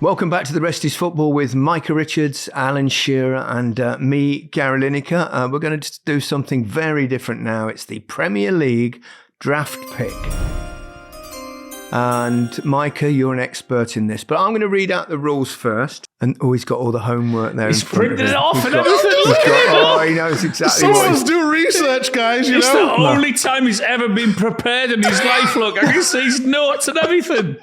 Welcome back to The Rest is Football with Micah Richards, Alan Shearer and me, Gary Lineker. We're going to do something very different now. It's the Premier League draft pick. And Micah, you're an expert in this, but I'm going to read out the rules first. And he's got all the homework there. He's printed it off and everything. He knows exactly what Someone's do research, guys. It's the only time he's ever been prepared in his life. Look, I can see his notes and everything.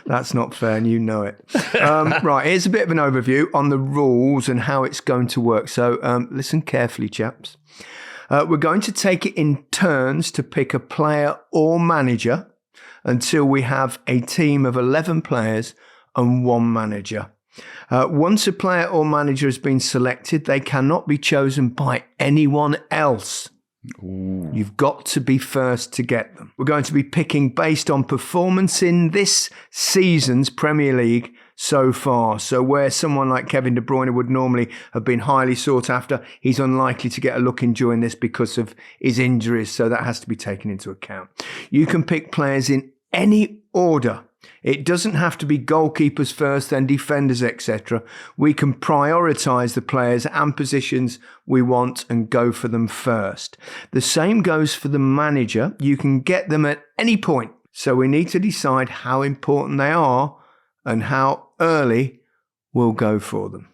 That's not fair, and you know it. Right, here's a bit of an overview on the rules and how it's going to work. So listen carefully, chaps. We're going to take it in turns to pick a player or manager until we have a team of 11 players and one manager. Once a player or manager has been selected, they cannot be chosen by anyone else. Ooh. You've got to be first to get them. We're going to be picking based on performance in this season's Premier League so far. So where someone like Kevin De Bruyne would normally have been highly sought after, he's unlikely to get a look in during this because of his injuries. So that has to be taken into account. You can pick players in any order. It doesn't have to be goalkeepers first, then defenders, etc. We can prioritise the players and positions we want and go for them first. The same goes for the manager. You can get them at any point. So we need to decide how important they are and how early we'll go for them.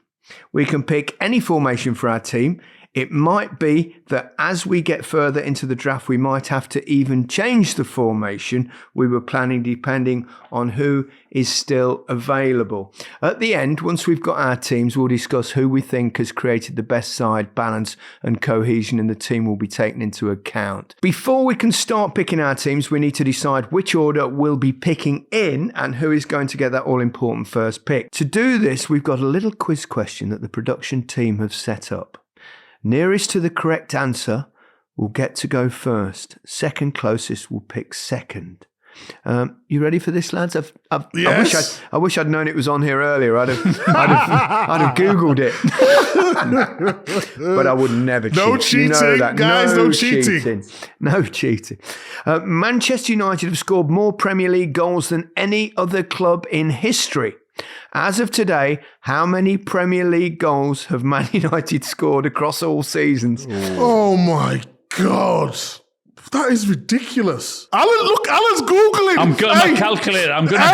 We can pick any formation for our team. It might be that as we get further into the draft, we might have to even change the formation we were planning depending on who is still available. At the end, once we've got our teams, we'll discuss who we think has created the best side, balance and cohesion in the team will be taken into account. Before we can start picking our teams, we need to decide which order we'll be picking in and who is going to get that all-important first pick. To do this, we've got a little quiz question that the production team have set up. Nearest to the correct answer will get to go first. Second closest will pick second. You ready for this, lads? Yes. I wish I'd known it was on here earlier. I'd have Googled it. But I would never cheat. No cheating, you know that. guys. No no cheating. No cheating. Manchester United have scored more Premier League goals than any other club in history. As of today, how many Premier League goals have Man United scored across all seasons? Oh my God. That is ridiculous. Alan's Googling. I'm getting my calculator. I'm going to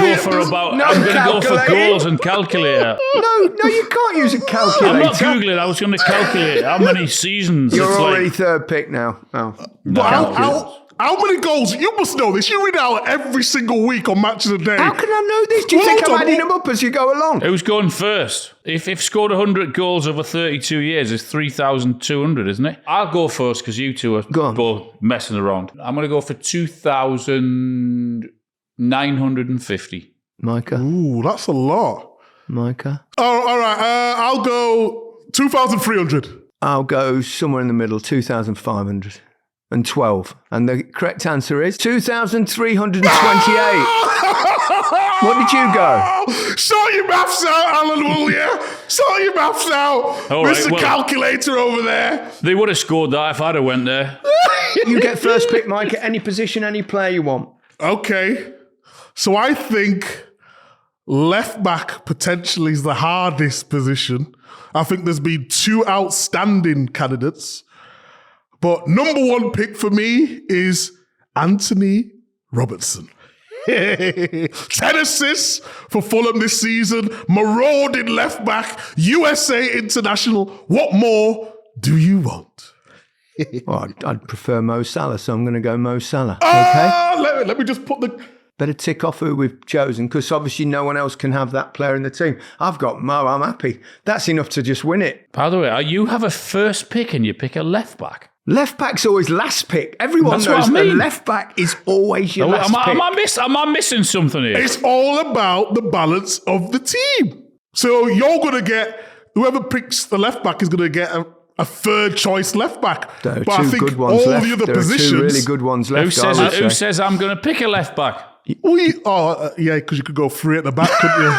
go for goals and calculator. No, you can't use a calculator. I'm not Googling. I was going to calculate how many seasons. You're already third pick now. Oh, But how many goals? You must know this. You read out every single week on Match of the Day. How can I know this? Do you think I'm adding them up as you go along? Who's going first? If scored 100 goals over 32 years, it's 3,200, isn't it? I'll go first because you two are both messing around. I'm going to go for 2,950. Micah? Ooh, that's a lot. Micah? Oh, all right. I'll go 2,300. I'll go somewhere in the middle, 2,500. And 12. And the correct answer is 2,328. What did you go? Sort your maths out, Alan, will you? Sort your maths out. All Mr. right, Calculator over there. They would have scored that if I'd have went there. You get first pick, Mike, at any position, any player you want. Okay. So I think left back potentially is the hardest position. I think there's been two outstanding candidates. But number one pick for me is Anthony Robertson. 10 assists for Fulham this season, marauding left back, USA international. What more do you want? Well, I'd prefer Mo Salah, so I'm going to go Mo Salah. Okay? Let me just put the... Better tick off who we've chosen, because obviously no one else can have that player in the team. I've got Mo, I'm happy. That's enough to just win it. By the way, you have a first pick and you pick a left back. Left back's always last pick. Everyone knows the left back is always your last pick. Am I missing something here? It's all about the balance of the team. So you're going to get, whoever picks the left back is going to get a third choice left back. There are but two I think good ones all left. the other there positions. are two really good ones left. Who says I'm going to pick a left back? Yeah, because you could go free at the back, couldn't you?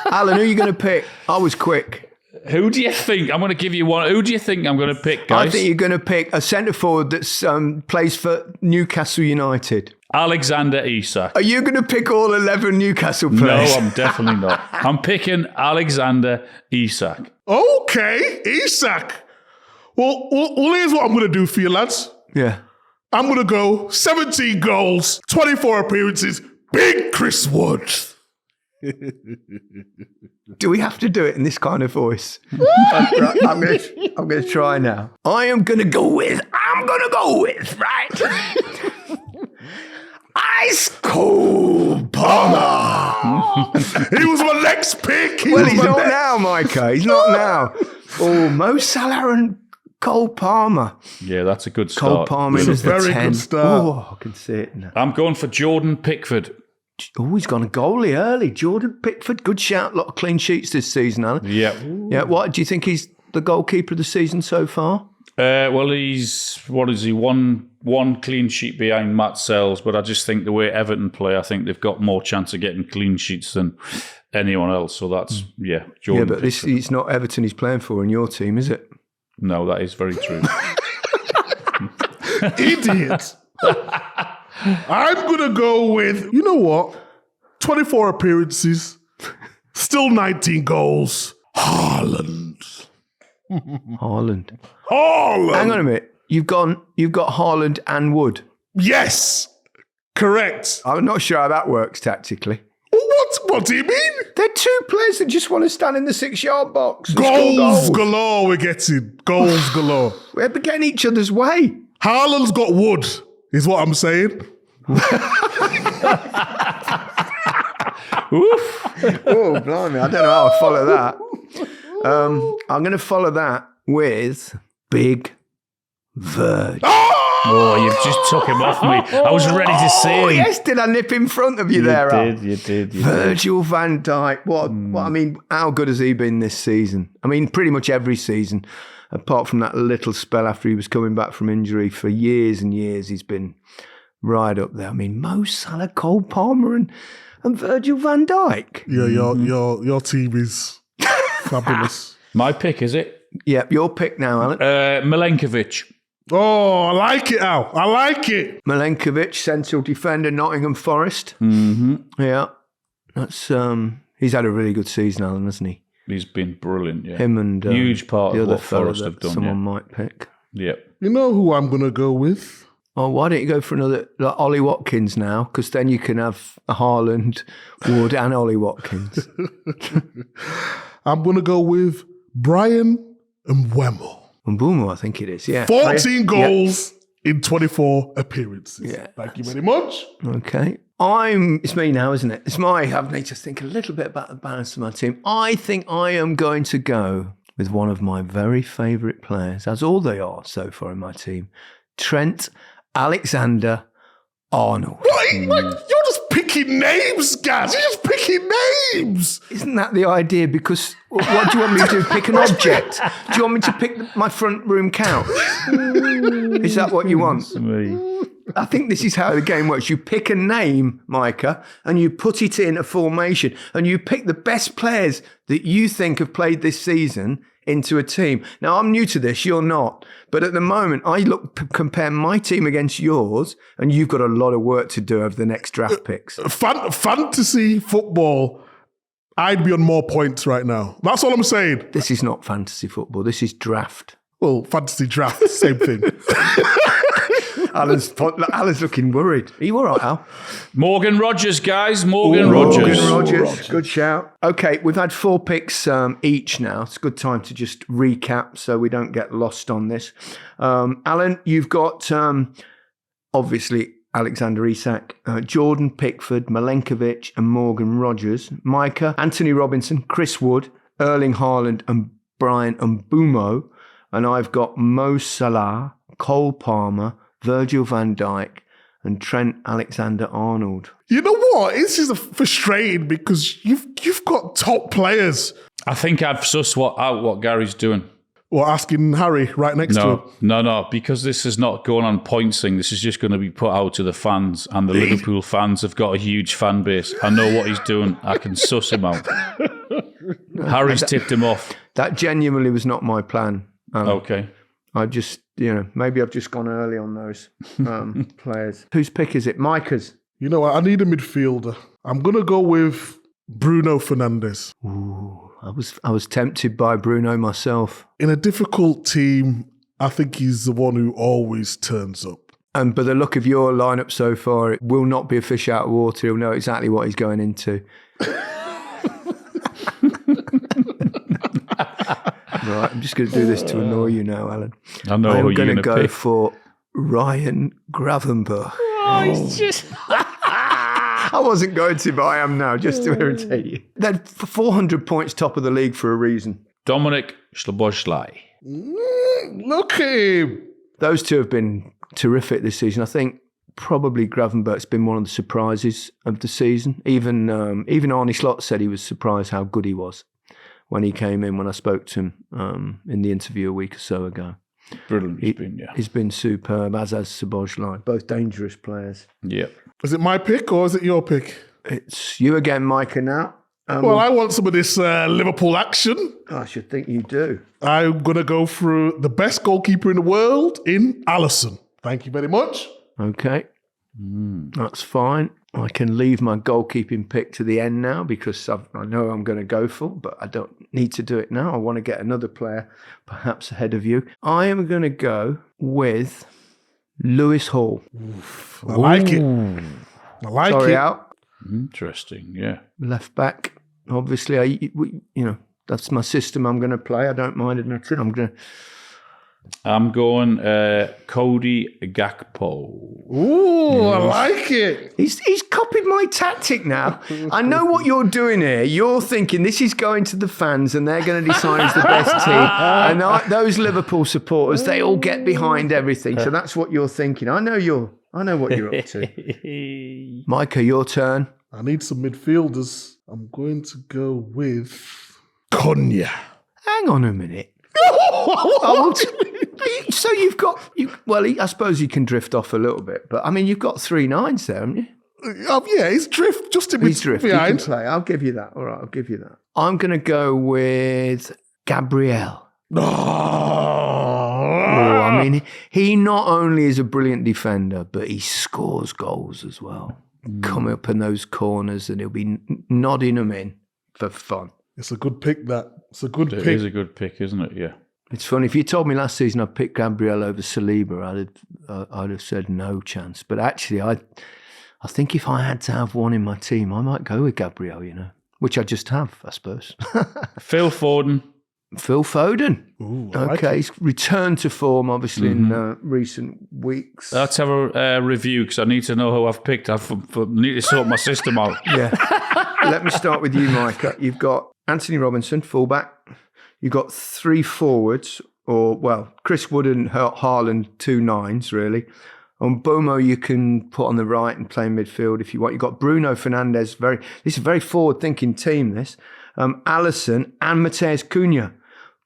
Alan, who are you going to pick? I was quick. Who do you think? I'm going to give you one. Who do you think I'm going to pick, guys? I think you're going to pick a centre forward that plays for Newcastle United. Alexander Isak. Are you going to pick all 11 Newcastle No, players? I'm definitely not. I'm picking Alexander Isak. Okay, Isak. Well, here's what I'm going to do for you, lads. Yeah. I'm going to go 17 goals, 24 appearances, big Chris Wood. Do we have to do it in this kind of voice? I'm going to try now. I'm going to go with, right? Ice Cold Palmer. He was my next pick. Well, he's not now, Micah. He's not now. Oh, Mo Salah and Cole Palmer. Yeah, that's a good Cole start. Palmer It's a is the very 10. good start. Oh, I can see it now. I'm going for Jordan Pickford. Oh, he's gone a goalie early. Jordan Pickford, good shout. A lot of clean sheets this season, Alan. Yeah. Yeah, what do you think he's the goalkeeper of the season so far? Well, he's, one clean sheet behind Matt Sells, but I just think the way Everton play, I think they've got more chance of getting clean sheets than anyone else. So that's, Jordan Yeah, but Pickford. it's not Everton he's playing for in your team, is it? No, that is very true. Idiot. I'm going to go with, you know what? 24 appearances, still 19 goals. Haaland. Haaland. Haaland. Hang on a minute. You've got Haaland and Wood. Yes. Correct. I'm not sure how that works tactically. What do you mean? They're two players that just want to stand in the 6-yard box. And Goals score galore we're getting. Goals galore. We're getting each other's way. Haaland's got Wood, is what I'm saying. Oh, blimey. I don't know how I follow that. I'm going to follow that with Big Virg. Oh, you've just took him off me. I was ready to say him. Oh, yes, did I nip in front of you there, Al? You did. Virgil van Dijk. What? I mean, how good has he been this season? I mean, pretty much every season, apart from that little spell after he was coming back from injury. For years and years, he's been right up there. I mean, Mo Salah, Cole Palmer, and Virgil van Dijk. Yeah, your team is fabulous. My pick, is it? Yep, your pick now, Alan. Milenkovic. Oh, I like it, Al. I like it. Milenkovic, central defender, Nottingham Forest. Mm-hmm. Yeah, that's he's had a really good season, Alan, hasn't he? He's been brilliant, yeah. Him and huge part the of other what fella Forest have that done. someone might pick. Yeah. You know who I'm going to go with? Oh, why don't you go for another like Ollie Watkins now? Because then you can have Haaland, Wood, and Ollie Watkins. I'm going to go with Brian Mbeumo. Mbeumo, I think it is. Yeah, 14 goals in 24 appearances. Yeah. Thank you very much. Okay. It's me now, isn't it? I need to think a little bit about the balance of my team. I think I am going to go with one of my very favourite players, as all they are so far in my team, Trent Alexander-Arnold. You're just picking names, guys. You're just picking names. Isn't that the idea? Because what do you want me to do? Pick an object? Do you want me to pick my front room couch? Is that what you want? I think this is how the game works. You pick a name, Micah, and you put it in a formation, and you pick the best players that you think have played this season into a team. Now, I'm new to this, you're not. But at the moment, I compare my team against yours, and you've got a lot of work to do over the next draft picks. Fantasy football, I'd be on more points right now. That's all I'm saying. This is not fantasy football. This is draft. Well, fantasy draft, same thing. Alan's looking worried. Are you all right, Al? Morgan Rogers, guys. Morgan Rogers. Good shout. Okay, we've had 4 picks each now. It's a good time to just recap so we don't get lost on this. Alan, you've got, obviously, Alexander Isak, Jordan Pickford, Milenkovic and Morgan Rogers. Micah, Anthony Robinson, Chris Wood, Erling Haaland and Brian Mbeumo. And I've got Mo Salah, Cole Palmer, Virgil van Dijk and Trent Alexander-Arnold. You know what? This is frustrating because you've got top players. I think I've sussed out what Gary's doing. Well, asking Harry right next to him. No, because this is not going on points thing. This is just going to be put out to the fans, and the Liverpool fans have got a huge fan base. I know what he's doing. I can suss him out. Harry's tipped him off. That genuinely was not my plan. Okay. I just, maybe I've just gone early on those players. Whose pick is it? Micah's. You know what? I need a midfielder. I'm going to go with Bruno Fernandes. Ooh, I was tempted by Bruno myself. In a difficult team, I think he's the one who always turns up. And by the look of your lineup so far, it will not be a fish out of water. He'll know exactly what he's going into. Right, I'm just going to do this to annoy you now, Alan. I know who I'm going to go pick. for Ryan Gravenberch. Oh, he's just... I wasn't going to, but I am now, just to irritate you. They're 400 points top of the league for a reason. Dominic Szoboszlai. Look at him. Those two have been terrific this season. I think probably Gravenberch's been one of the surprises of the season. Even Arne Slot said he was surprised how good he was when he came in, when I spoke to him in the interview a week or so ago. Brilliant. He's been superb, as has Szoboszlai. Both dangerous players. Yeah. Is it my pick or is it your pick? It's you again, Micah, now. Well, I want some of this Liverpool action. I should think you do. I'm going to go through the best goalkeeper in the world in Alisson. Thank you very much. Okay. That's fine. I can leave my goalkeeping pick to the end now because I know I'm going to go for, but I don't need to do it now. I want to get another player perhaps ahead of you. I am going to go with Lewis Hall. I like it. I like Sorry, it. out. Interesting, yeah. Left back. Obviously, that's my system I'm going to play. I don't mind admitting. I'm going Cody Gakpo. Ooh, I like it. He's copied my tactic now. I know what you're doing here. You're thinking this is going to the fans and they're going to decide who's the best team. And those Liverpool supporters, they all get behind everything. So that's what you're thinking. I know what you're up to. Micah, your turn. I need some midfielders. I'm going to go with Konya. Hang on a minute. So you've got I suppose you can drift off a little bit, but I mean you've got 3 9s there, haven't you? Yeah, he's drift just in He's drift. behind. You can play. I'll give you that. All right, I'll give you that. I'm going to go with Gabriel. I mean, he not only is a brilliant defender, but he scores goals as well. Come up in those corners, and he'll be nodding them in for fun. It's a good pick. It's a good pick. It is a good pick, isn't it? Yeah. It's funny. If you told me last season I picked Gabriel over Saliba, I'd have said no chance. But actually, I think if I had to have one in my team, I might go with Gabriel. Which I just have, I suppose. Phil Foden. Phil Foden. Ooh, Okay, he's returned to form, obviously, in recent weeks. Let's have a review because I need to know who I've picked. I need to sort my system out. Yeah. Let me start with you, Micah. You've got Anthony Robinson, fullback. You've got 3 forwards, Chris Wood and Haaland, 2 9s, really. On Bomo, you can put on the right and play midfield if you want. You've got Bruno Fernandes. This is a very forward-thinking team, this. Alisson and Mateus Cunha.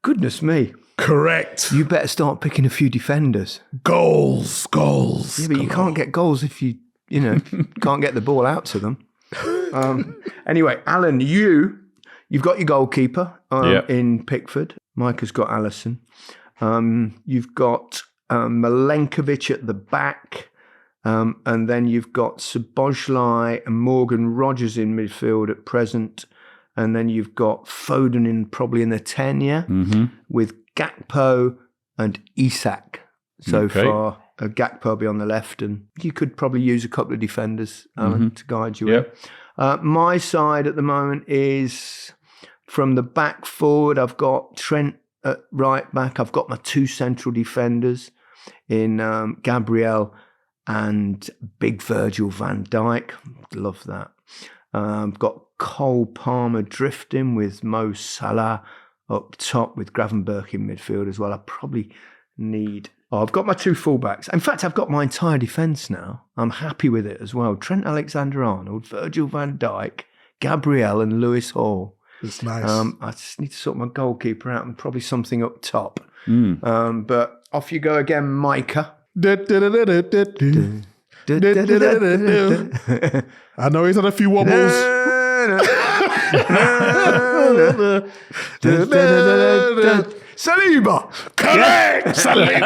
Goodness me. Correct. You better start picking a few defenders. Goals. Yeah, but you can't get goals if you can't get the ball out to them. Anyway, Alan, you've got your goalkeeper in Pickford. Micah's got Alisson. You've got Milenkovic at the back. And then you've got Szoboszlai and Morgan Rogers in midfield at present. And then you've got Foden probably in the 10, with Gakpo and Isak so far. Gakpo will be on the left, and you could probably use a couple of defenders to guide you in. My side at the moment is from the back forward. I've got Trent at right back. I've got my 2 central defenders in Gabriel and big Virgil van Dijk. Love that. I've got Cole Palmer drifting with Mo Salah up top with Gravenberch in midfield as well. I probably need... I've got my 2 fullbacks. In fact, I've got my entire defence now. I'm happy with it as well. Trent Alexander-Arnold, Virgil van Dijk, Gabriel and Lewis Hall. It's nice. I just need to sort my goalkeeper out and probably something up top. But off you go again, Micah. I know he's had a few wobbles. Saliba. Correct, Saliba.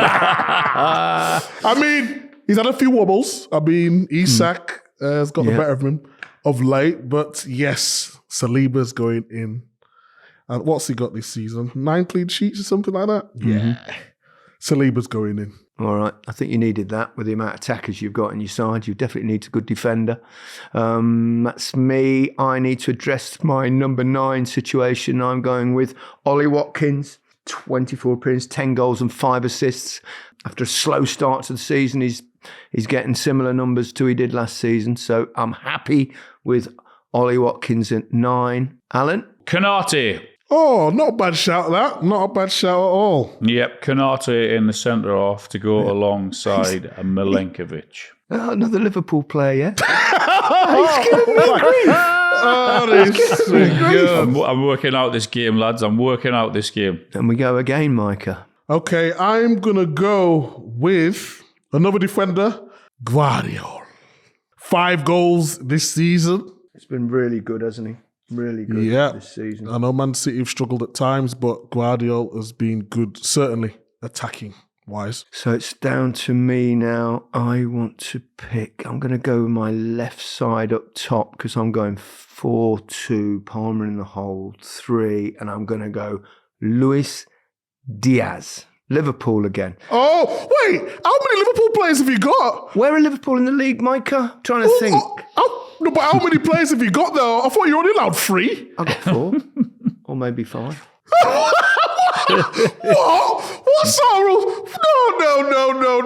I mean, he's had a few wobbles. I mean, Isak has got the better of him of late, but yes, Saliba's going in. And what's he got this season? 9 clean sheets or something like that? Yeah. Saliba's going in. All right. I think you needed that with the amount of attackers you've got on your side. You definitely need a good defender. That's me. I need to address my number 9 situation. I'm going with Ollie Watkins. 24 appearances, 10 goals and 5 assists. After a slow start to the season, he's getting similar numbers to he did last season. So I'm happy with Ollie Watkins at 9. Alan? Konate. Oh, not a bad shout, that. Not a bad shout at all. Yep, Konate in the centre half to go alongside Milenkovic. Oh, another Liverpool player, yeah? He's giving me grief. Oh, this is good. I'm working out this game, lads. I'm working out this game. And we go again, Micah. Okay, I'm going to go with another defender, Guardiola. 5 goals this season. It's been really good, hasn't he? Really good this season. I know Man City have struggled at times, but Guardiola has been good, certainly attacking-wise. So it's down to me now. I want to pick. I'm going to go with my left side up top because I'm going 4-2, Palmer in the hole, 3, and I'm going to go Luis Diaz. Liverpool again. Oh, wait. How many Liverpool players have you got? Where are Liverpool in the league, Micah? Trying to think. No, but how many players have you got there? I thought you only allowed 3. I got 4. Or maybe 5. What? What sort of rules?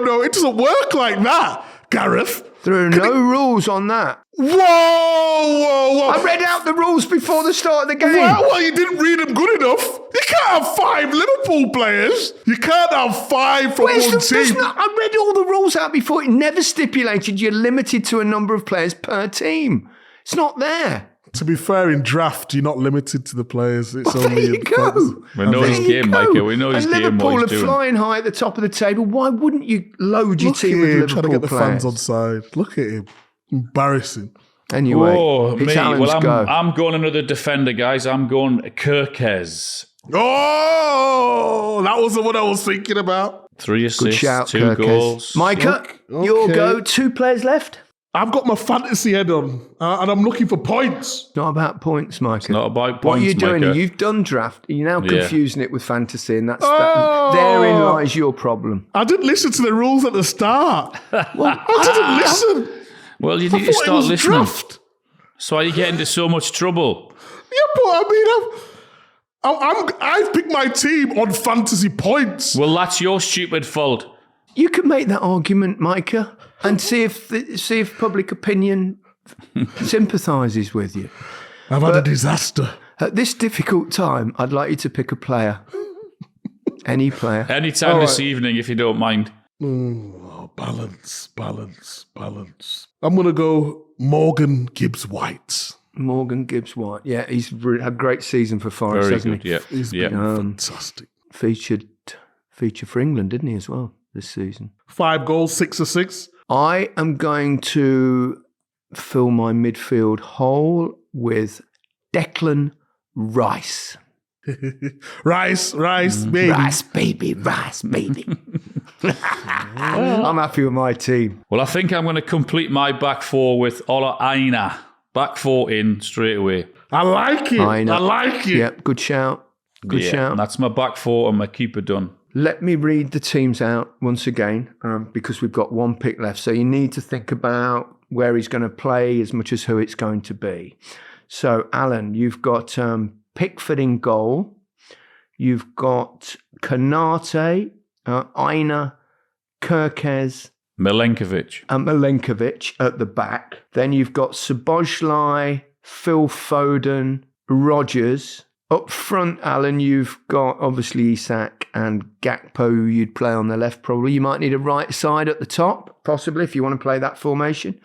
No. It doesn't work like that, Gareth. There are no rules on that. Whoa. I read out the rules before the start of the game. Well, you didn't read them good enough. You can't have 5 Liverpool players. You can't have 5 from one team. I read all the rules out before. It never stipulated you're limited to a number of players per team. It's not there. To be fair, in draft, you're not limited to the players. It's Well, only there you go. We know his game, Micah. We know his and game, Liverpool what are he's doing. flying high at the top of the table. Why wouldn't you load your Look team at with him Liverpool trying to get the players? fans on side. Look at him. Embarrassing. Anyway, Oh, it's me. Alan's Well, go. I'm going another defender, guys. I'm going Kirkez. Oh, that was the one I was thinking about. 3 assists, Good shout, 2 Kirkes. goals. Micah, your Okay. go. 2 players left. I've got my fantasy head on, and I'm looking for points. Not about points, Micah. Not about points, What you're doing, Micah. you've done draft. You're now Yeah. confusing it with fantasy, and Oh. therein lies your problem. I didn't listen to the rules at the start. I didn't listen. Well, you I need to thought it start was listening. draft. That's why you get into so much trouble. Yeah, but I mean, I've picked my team on fantasy points. Well, that's your stupid fault. You can make that argument, Micah, and see if public opinion sympathises with you. I've had a disaster. At this difficult time, I'd like you to pick a player. Any player. Anytime this evening, if you don't mind. Oh, balance. I'm going to go Morgan Gibbs-White. Morgan Gibbs-White. Yeah, he's had a great season for Forest, Very hasn't good, he? yeah. He's Yeah. been fantastic. Feature for England, didn't he, as well, this season? 5 goals, 6 assists. I am going to fill my midfield hole with Declan Rice. Rice, baby. Rice, baby. I'm happy with my team. Well, I think I'm going to complete my back 4 with Ola Aina. Back 4 in straight away. I like it. I like it. Yep, good shout. Good shout. That's my back 4 and my keeper done. Let me read the teams out once again, because we've got 1 pick left. So you need to think about where he's going to play as much as who it's going to be. So, Alan, you've got Pickford in goal. You've got Konate, Aina, Kirkez, Milenkovic. and Milenkovic at the back. Then you've got Szoboszlai, Phil Foden, Rodgers. Up front, Alan, you've got obviously Isak and Gakpo, who you'd play on the left probably. You might need a right side at the top, possibly, if you want to play that formation.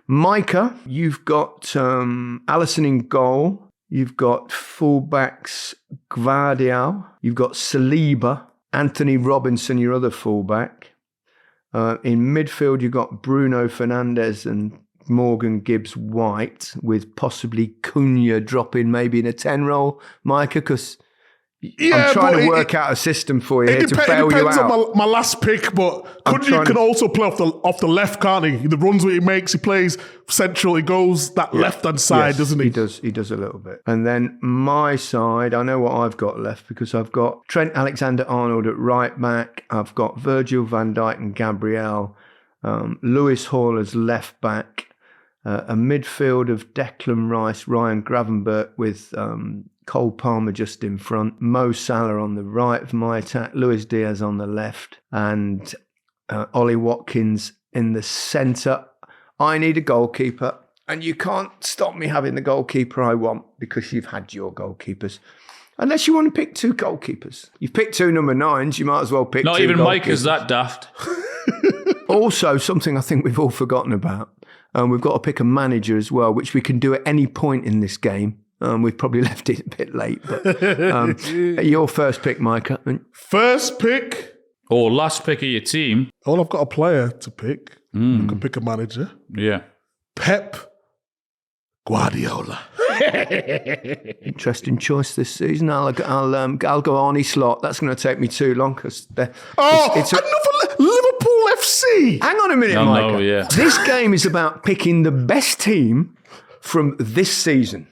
Micah, you've got Alisson in goal. You've got fullbacks Gvardiol. You've got Saliba, Anthony Robinson, your other fullback. In midfield, you've got Bruno Fernandes and Morgan, Gibbs, White, with possibly Cunha dropping maybe in a 10 role, Micah? Because I'm trying to work out a system for you here to bail you out. It depends on my last pick, but Cunha can also play off the left, can't he? The runs that he makes, he plays central, he goes that left-hand side, doesn't he? He does a little bit. And then my side, I know what I've got left because I've got Trent Alexander-Arnold at right back. I've got Virgil van Dijk and Gabriel. Lewis Hall as left back. A midfield of Declan Rice, Ryan Gravenberch with Cole Palmer just in front, Mo Salah on the right of my attack, Luis Diaz on the left, and Ollie Watkins in the centre. I need a goalkeeper, and you can't stop me having the goalkeeper I want because you've had your goalkeepers. Unless you want to pick 2 goalkeepers. You've picked 2 number 9s, you might as well pick 2 Not even goalkeepers. Micah's that daft. Also, something I think we've all forgotten about, we've got to pick a manager as well, which we can do at any point in this game. We've probably left it a bit late, but your first pick, Micah. First pick. Or last pick of your team. Well, I've got a player to pick. You can pick a manager. Yeah. Pep Guardiola. Interesting choice this season. I'll go Arnie Slot. That's going to take me too long because another Liverpool FC. Hang on a minute, Micah. No, yeah. This game is about picking the best team from this season.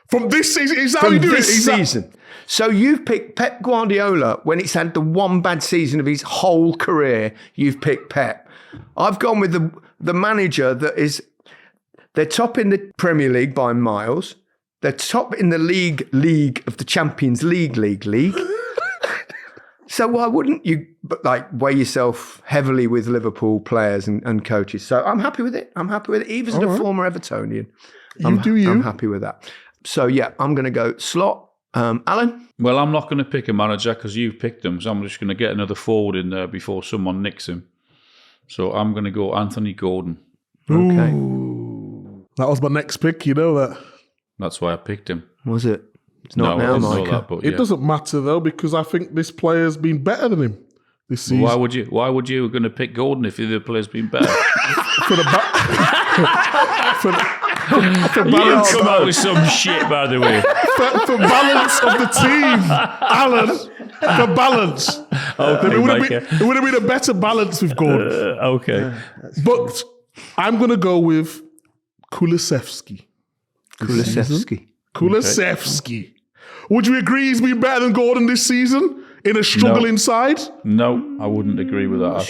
From this season? Is that how you do it? This season. So you've picked Pep Guardiola when it's had the one bad season of his whole career. You've picked Pep. I've gone with the manager that is... They're top in the Premier League by miles. They're top in the league of the Champions League. So why wouldn't you weigh yourself heavily with Liverpool players and coaches? So I'm happy with it. Even as a former Evertonian. I'm happy with that. So yeah, I'm going to go Slot. Alan? Well, I'm not going to pick a manager because you've picked him. So I'm just going to get another forward in there before someone nicks him. So I'm going to go Anthony Gordon. Okay. That was my next pick, you know that. That's why I picked him. Was it? It's not now, Micah. It doesn't matter though, because I think this player's been better than him this season. Why would you going to pick Gordon if the other player's been better? For balance, you come out with some shit, by the way. For balance of the team, Alan. For balance. Okay, it would have been a better balance with Gordon. Okay. But I'm going to go with Kulusevski. Kulusevski. Would you agree he's been better than Gordon this season in a struggling side? No, I wouldn't agree with that.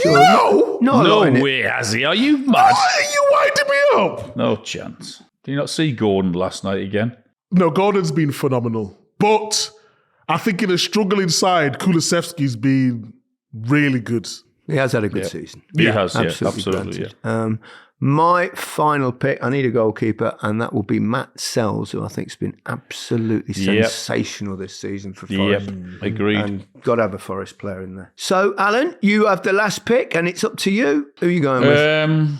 No way, has he? Are you mad? You winding me up. No chance. Did you not see Gordon last night again? No, Gordon's been phenomenal. But I think in a struggling side, Kulusevski's been really good. He has had a good season. He has, absolutely. My final pick, I need a goalkeeper, and that will be Matt Sells, who I think has been absolutely sensational this season for Forest. Yep, agreed. And got to have a Forest player in there. So, Alan, you have the last pick, and it's up to you. Who are you going with?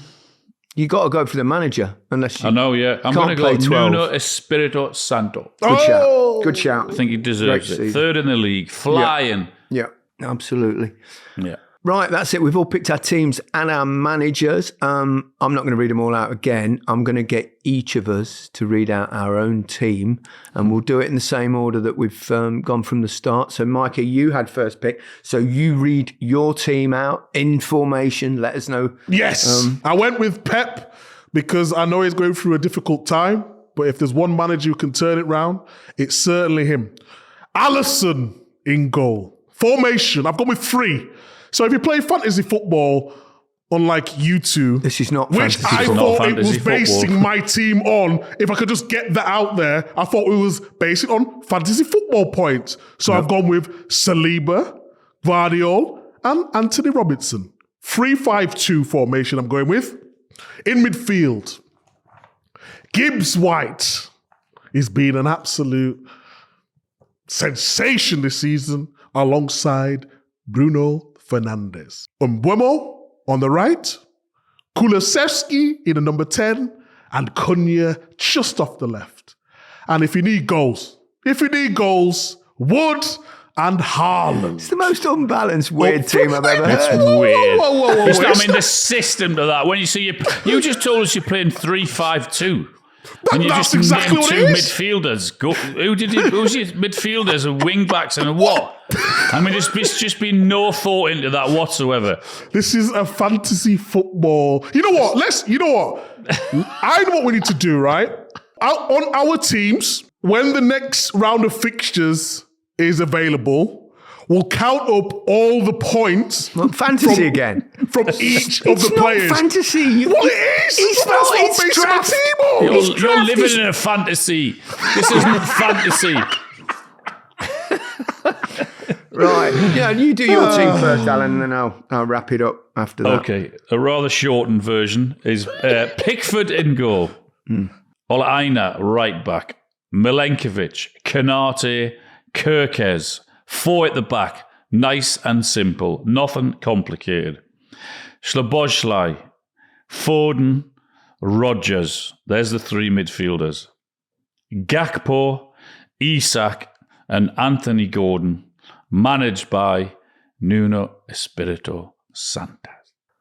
You got to go for the manager, unless you. I know, yeah. I'm going to go Nuno Espirito Santo. Good shout. I think he deserves it. Third in the league, flying. Yeah, absolutely. Yeah. Right, that's it. We've all picked our teams and our managers. I'm not going to read them all out again. I'm going to get each of us to read out our own team, and we'll do it in the same order that we've gone from the start. So, Micah, you had first pick. So you read your team out in formation. Let us know. Yes. I went with Pep because I know he's going through a difficult time, but if there's one manager who can turn it round, it's certainly him. Alisson in goal. Formation, I've gone with 3. So if you play fantasy football, unlike you two, this is not which I thought it was basing my team on, if I could just get that out there, I thought it was basing on fantasy football points. So I've gone with Saliba, Guardiola, and Anthony Robinson. 3-5-2 formation I'm going with. In midfield, Gibbs White has been an absolute sensation this season alongside Bruno Fernandes. Mbeumo on the right, Kulusevski in the number 10, and Cunha just off the left. And if you need goals, Wood and Haaland. It's the most unbalanced, weird team I've ever heard. It's weird. Whoa. It's not, I mean, the system to that. When you see you just told us you're playing 3-5-2. And you That's just exactly named what two it is. midfielders. Who's your midfielders and wing backs and what? I mean, it's just been no thought into that whatsoever. This is a fantasy football. You know what? I know what we need to do, right? On our teams, when the next round of fixtures is available, we'll count up all the points. Well, fantasy again. From each of the players. It's not fantasy. Well, it is. It's Well, not. that's what It's makes draft. a team up. You're living in a fantasy. This isn't fantasy. Right. Yeah, you do your team first, Alan, and then I'll wrap it up after that. Okay, a rather shortened version is Pickford in goal, Olaina right back, Milenkovic, Konate, Kirkes, 4 at the back. Nice and simple, nothing complicated. Szoboszlai, Foden, Rodgers. There's the 3 midfielders. Gakpo, Isak, and Anthony Gordon, managed by Nuno Espirito Santos.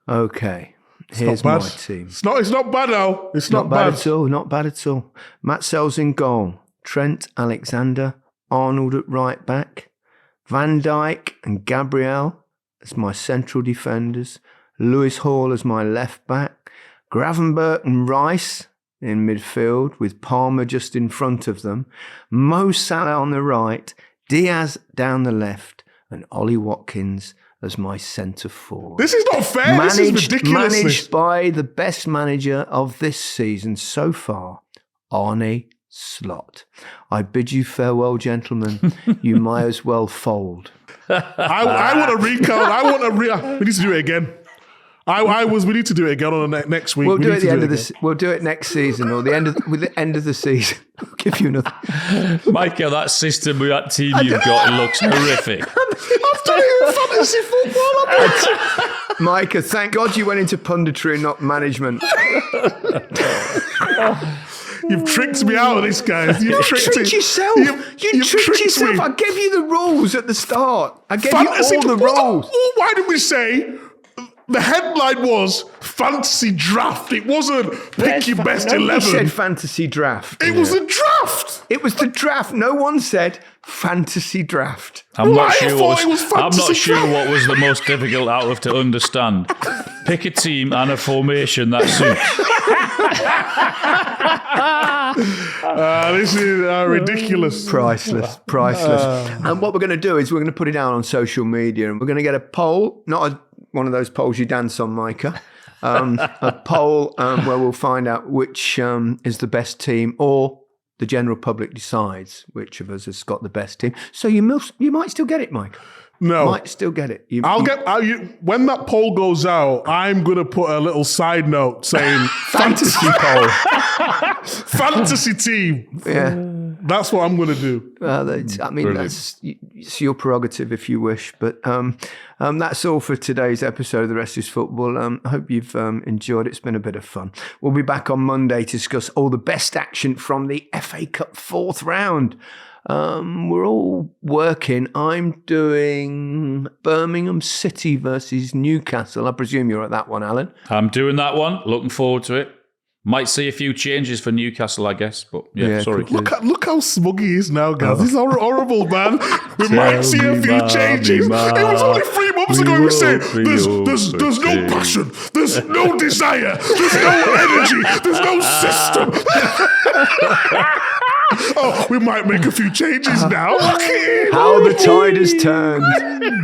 Okay. Here's my team. It's not bad now. It's not bad bad. at all. Not bad at all. Matt Sells in goal. Trent Alexander. Arnold at right back. Van Dijk and Gabriel as my central defenders. Lewis Hall as my left back. Gravenberch and Rice in midfield with Palmer just in front of them. Mo Salah on the right. Diaz down the left. And Ollie Watkins as my centre forward. This is not fair. This is ridiculous. Managed by the best manager of this season so far, Arne Slot. I bid you farewell, gentlemen. You might as well fold. I want to recount. We need to do it again. We need to do it again on the next week. We'll do it at the end of this. We'll do it next season or the end of the season. I'll give you another. Micah, that system with that team you've got, it looks horrific. I'm doing fantasy football. Micah, thank God you went into punditry and not management. You've tricked me out of this, guys. You tricked yourself. You tricked yourself. Me. I gave you the rules at the start. I gave Fantasy you all the rules. Why did we say the headline was fantasy draft? It wasn't pick your best 11. Nobody said fantasy draft. It was a draft. It was the draft. No one said fantasy draft. I'm not sure fantasy what was the most difficult out of to understand. Pick a team and a formation that suits. This is ridiculous. Priceless. And what we're going to do is we're going to put it down on social media and we're going to get a poll, not one of those polls you dance on, Micah. A poll where we'll find out which is the best team, or the general public decides which of us has got the best team. So you might still get it, Mike. No. Might still get it. When that poll goes out, I'm going to put a little side note saying fantasy poll. Fantasy team. Yeah. That's what I'm going to do. It's your prerogative if you wish. But that's all for today's episode of The Rest is Football. I hope you've enjoyed it. It's been a bit of fun. We'll be back on Monday to discuss all the best action from the FA Cup 4th round. We're all working. I'm doing Birmingham City versus Newcastle. I presume you're at that one, Alan. I'm doing that one. Looking forward to it. Might see a few changes for Newcastle, I guess. But sorry. Look how smug he is now, guys. He's horrible, man. We might see a few changes. It was only 3 months ago we were saying there's no passion, there's no desire, there's no energy, there's no system. We might make a few changes now. How the tide has turned.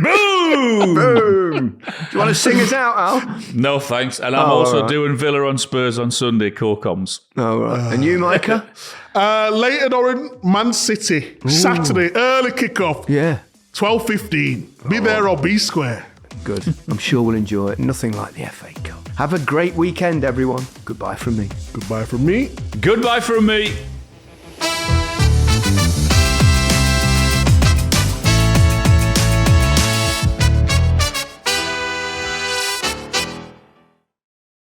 Boom! Boom! Do you want to sing us out, Al? No, thanks. And I'm also doing Villa on Spurs on Sunday, co-coms. Oh, right. And you, Micah? Leighton Orient, Man City. Ooh. Saturday, early kickoff. Yeah. 12:15. Be there or be square. Good. I'm sure we'll enjoy it. Nothing like the FA Cup. Have a great weekend, everyone. Goodbye from me. Goodbye from me. Goodbye from me.